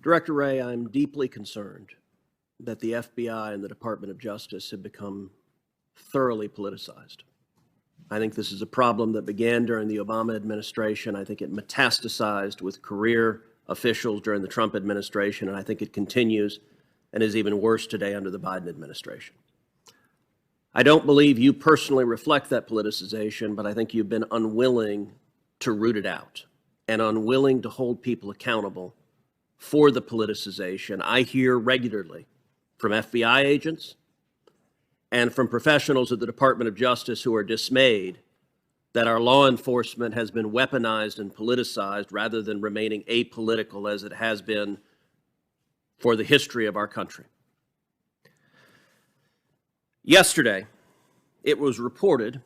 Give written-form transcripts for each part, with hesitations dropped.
Director Wray, I'm deeply concerned that the FBI and the Department of Justice have become thoroughly politicized. I think this is a problem that began during the Obama administration. I think it metastasized with career officials during the Trump administration, and I think it continues and is even worse today under the Biden administration. I don't believe you personally reflect that politicization, but I think you've been unwilling to root it out and unwilling to hold people accountable for the politicization. I hear regularly from FBI agents and from professionals at the Department of Justice who are dismayed that our law enforcement has been weaponized and politicized rather than remaining apolitical as it has been for the history of our country. Yesterday, it was reported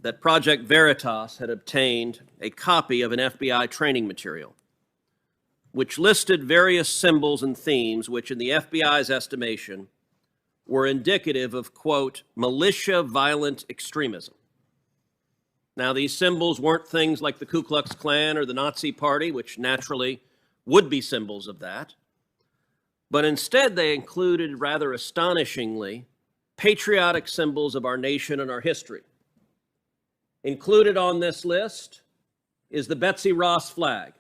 that Project Veritas had obtained a copy of an FBI training material which listed various symbols and themes which, in the FBI's estimation, were indicative of, quote, militia violent extremism. Now, these symbols weren't things like the Ku Klux Klan or the Nazi Party, which naturally would be symbols of that, but instead they included, rather astonishingly, patriotic symbols of our nation and our history. Included on this list is the Betsy Ross flag.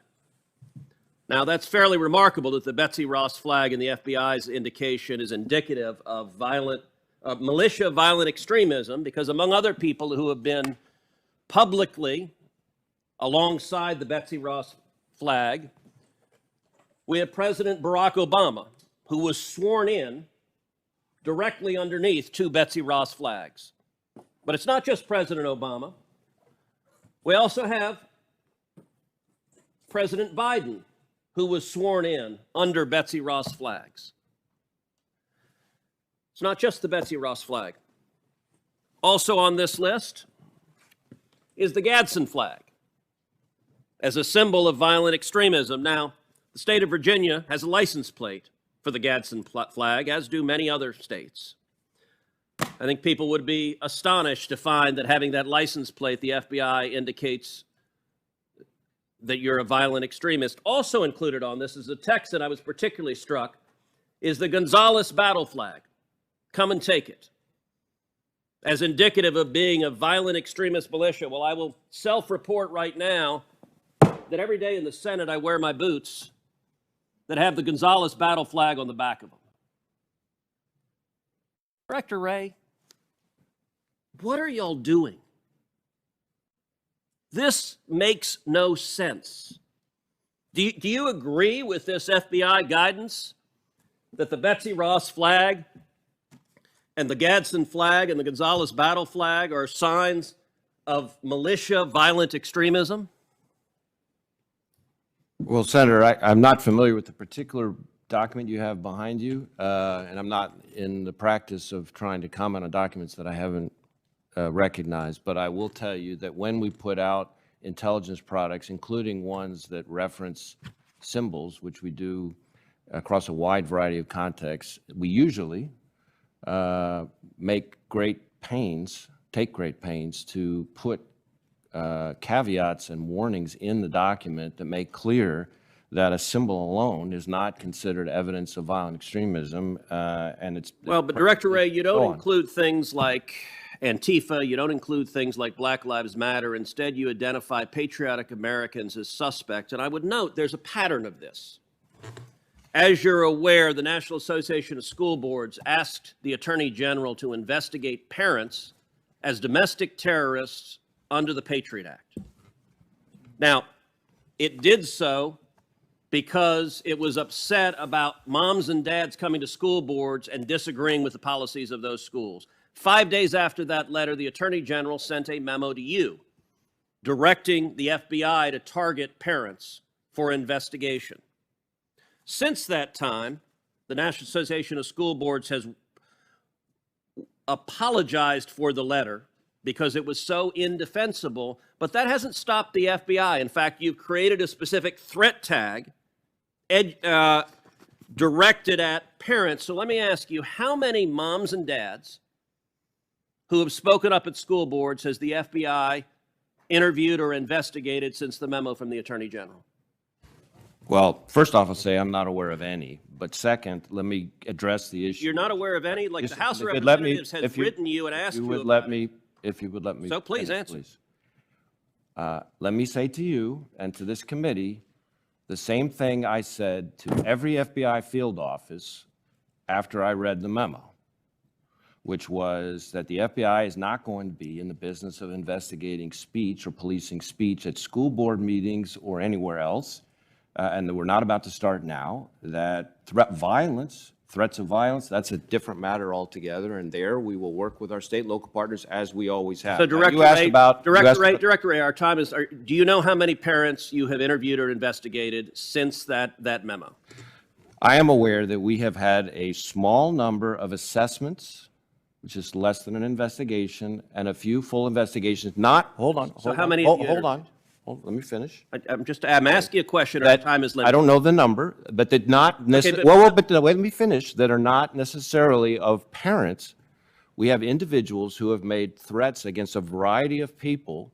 Now, that's fairly remarkable that the Betsy Ross flag in the FBI's indication is indicative of militia violent extremism, because among other people who have been publicly alongside the Betsy Ross flag, we have President Barack Obama, who was sworn in directly underneath two Betsy Ross flags. But it's not just President Obama. We also have President Biden, who was sworn in under Betsy Ross flags. It's not just the Betsy Ross flag. Also on this list is the Gadsden flag as a symbol of violent extremism. Now, the state of Virginia has a license plate for the Gadsden flag, as do many other states. I think people would be astonished to find that having that license plate, the FBI indicates that you're a violent extremist. Also included on this is a text that I was particularly struck, is the Gonzales battle flag. Come and take it. As indicative of being a violent extremist militia. Well, I will self-report right now that every day in the Senate I wear my boots that have the Gonzales battle flag on the back of them. Director Wray, what are y'all doing? This makes no sense. Do you agree with this FBI guidance that the Betsy Ross flag and the Gadsden flag and the Gonzales battle flag are signs of militia violent extremism? Well, Senator, I'm not familiar with the particular document you have behind you, and I'm not in the practice of trying to comment on documents that I haven't recognized, but I will tell you that when we put out intelligence products, including ones that reference symbols, which we do across a wide variety of contexts, we usually take great pains to put caveats and warnings in the document that make clear that a symbol alone is not considered evidence of violent extremism, and it's... Well, but Director Wray, you don't include things like Antifa, you don't include things like Black Lives Matter. Instead, you identify patriotic Americans as suspects. And I would note there's a pattern of this. As you're aware, the National Association of School Boards asked the Attorney General to investigate parents as domestic terrorists under the Patriot Act. Now, it did so because it was upset about moms and dads coming to school boards and disagreeing with the policies of those schools. 5 days after that letter, the Attorney General sent a memo to you directing the FBI to target parents for investigation. Since that time, the National Association of School Boards has apologized for the letter because it was so indefensible, but that hasn't stopped the FBI. In fact, you've created a specific threat tag directed at parents. So let me ask you, how many moms and dads who have spoken up at school boards has the FBI interviewed or investigated since the memo from the Attorney General? Well, first off, I'll say I'm not aware of any. But second, let me address the issue. You're not aware of any? Like, the House of If you'd let me- Representatives has written you and asked you would about let it. me, If you would let me. So please finish, answer. please. Let me say to you and to this committee the same thing I said to every FBI field office after I read the memo, which was that the FBI is not going to be in the business of investigating speech or policing speech at school board meetings or anywhere else, and that we're not about to start now, that threats of violence, that's a different matter altogether, and there we will work with our state and local partners as we always have. So, Now, Director you asked Ray, about- you asked about- Director Ray, our time is, do you know how many parents you have interviewed or investigated since that memo? I am aware that we have had a small number of assessments, which is less than an investigation, and a few full investigations. Hold on. how many have you Hold on. Let me finish. I'm asking a question, our time is limited. I don't know the number, but that not necessarily, let me finish, that are not necessarily of parents. We have individuals who have made threats against a variety of people,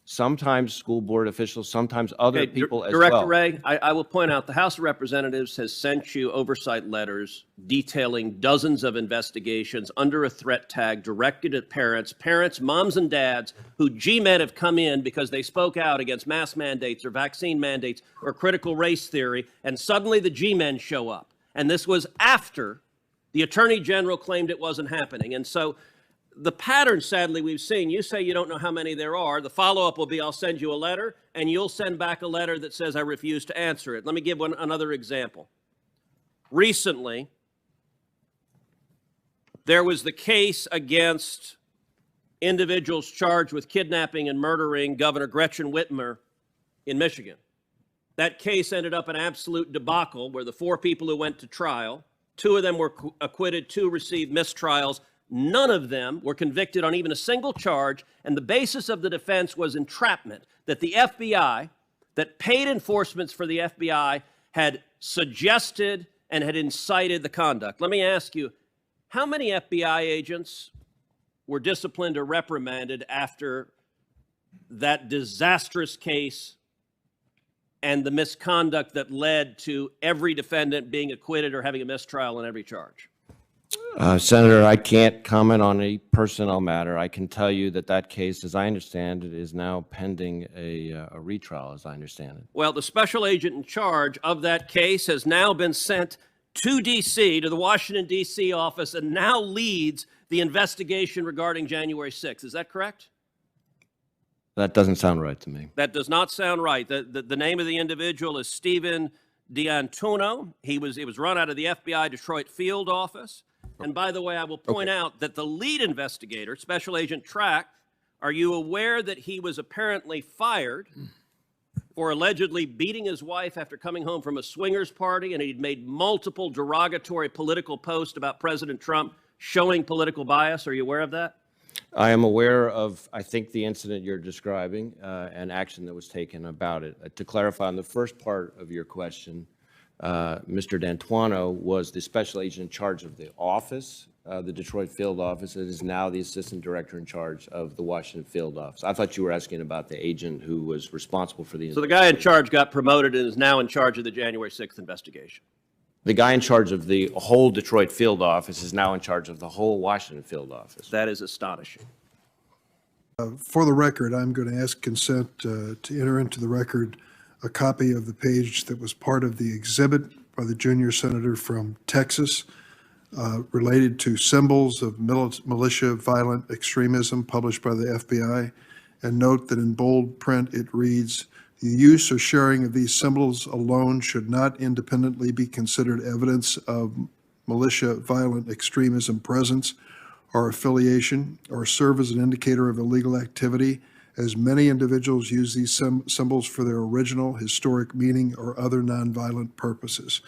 sometimes school board officials, sometimes other people as well. Director Ray, I will point out the House of Representatives has sent you oversight letters detailing dozens of investigations under a threat tag directed at parents, moms and dads, who G-men have come in because they spoke out against mask mandates or vaccine mandates or critical race theory, and suddenly the G-men show up. And this was after the Attorney General claimed it wasn't happening. And so the pattern, sadly, we've seen, you say you don't know how many there are. The follow-up will be, I'll send you a letter, and you'll send back a letter that says I refuse to answer it. Let me give another example. Recently, there was the case against individuals charged with kidnapping and murdering Governor Gretchen Whitmer in Michigan. That case ended up an absolute debacle where the 4 people who went to trial, 2 of them were acquitted, 2 received mistrials. None of them were convicted on even a single charge, and the basis of the defense was entrapment, that the FBI, that paid enforcements for the FBI, had suggested and had incited the conduct. Let me ask you, how many FBI agents were disciplined or reprimanded after that disastrous case and the misconduct that led to every defendant being acquitted or having a mistrial on every charge? Senator, I can't comment on a personnel matter. I can tell you that case, as I understand it, is now pending a retrial, as I understand it. Well, the special agent in charge of that case has now been sent to D.C., to the Washington, D.C. office, and now leads the investigation regarding January 6th. Is that correct? That doesn't sound right to me. That does not sound right. The name of the individual is Stephen D'Antuono. It was run out of the FBI Detroit field office. And by the way, I will point out that the lead investigator, Special Agent Track, are you aware that he was apparently fired for allegedly beating his wife after coming home from a swingers party, and he'd made multiple derogatory political posts about President Trump showing political bias? Are you aware of that? I am aware of, I think, the incident you're describing and action that was taken about it. To clarify on the first part of your question, Mr. D'Antuono was the special agent in charge of the office, the Detroit field office, and is now the assistant director in charge of the Washington field office. I thought you were asking about the agent who was responsible for the. So the guy in charge got promoted and is now in charge of the January 6th investigation. The guy in charge of the whole Detroit field office is now in charge of the whole Washington field office. That is astonishing. For the record, I'm going to ask consent to enter into the record a copy of the page that was part of the exhibit by the junior senator from Texas related to symbols of militia violent extremism published by the FBI. And note that in bold print it reads, "The use or sharing of these symbols alone should not independently be considered evidence of militia violent extremism presence or affiliation or serve as an indicator of illegal activity, as many individuals use these symbols for their original historic meaning or other nonviolent purposes."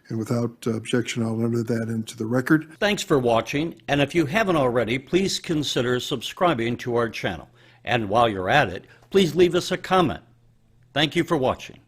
And without objection, I'll enter that into the record. Thanks for watching, and if you haven't already, please consider subscribing to our channel. And while you're at it, please leave us a comment. Thank you for watching.